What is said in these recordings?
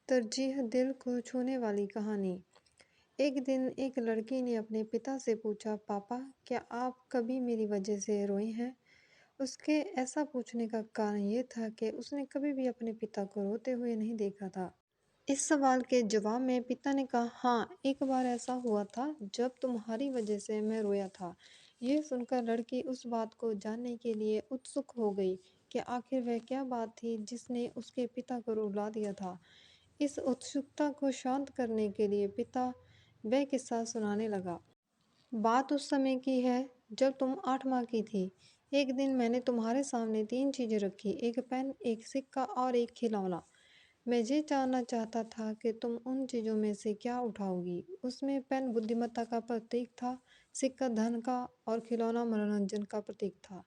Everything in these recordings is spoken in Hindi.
तरजीह दिल को छूने वाली कहानी। एक दिन एक लड़की ने अपने पिता से पूछा, पापा, क्या आप कभी मेरी वजह से रोए हैं? उसके ऐसा पूछने का कारण ये था कि उसने कभी भी अपने पिता को रोते हुए नहीं देखा था। इस सवाल के जवाब में पिता ने कहा, हाँ, एक बार ऐसा हुआ था जब तुम्हारी वजह से मैं रोया था। ये सुनकर लड़की उस बात को जानने के लिए उत्सुक हो गई कि आखिर वह क्या बात थी जिसने उसके पिता को रुला दिया था। इस उत्सुकता को शांत करने के लिए पिता वह किस्सा सुनाने लगा। बात उस समय की है जब तुम 8 माह की थी। एक दिन मैंने तुम्हारे सामने 3 चीज़ें रखी, एक पेन, एक सिक्का और एक खिलौना। मैं ये जानना चाहता था कि तुम उन चीज़ों में से क्या उठाओगी। उसमें पेन बुद्धिमत्ता का प्रतीक था, सिक्का धन का और खिलौना मनोरंजन का प्रतीक था।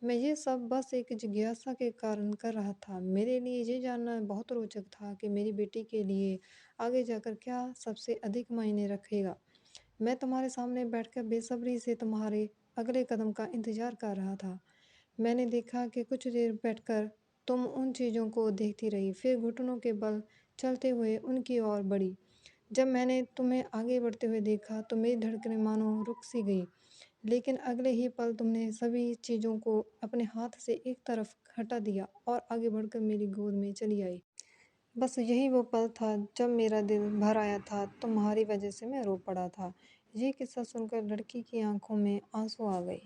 मैं ये सब बस एक जिज्ञासा के कारण कर रहा था। मेरे लिए ये जानना बहुत रोचक था कि मेरी बेटी के लिए आगे जाकर क्या सबसे अधिक मायने रखेगा। मैं तुम्हारे सामने बैठकर बेसब्री से तुम्हारे अगले कदम का इंतज़ार कर रहा था। मैंने देखा कि कुछ देर बैठकर तुम उन चीज़ों को देखती रही, फिर घुटनों के बल चलते हुए उनकी ओर बढ़ी। जब मैंने तुम्हें आगे बढ़ते हुए देखा तो मेरी धड़कनें मानो रुक सी गई। लेकिन अगले ही पल तुमने सभी चीज़ों को अपने हाथ से एक तरफ हटा दिया और आगे बढ़कर मेरी गोद में चली आई। बस यही वो पल था जब मेरा दिल भर आया था, तुम्हारी वजह से मैं रो पड़ा था। ये किस्सा सुनकर लड़की की आंखों में आंसू आ गए।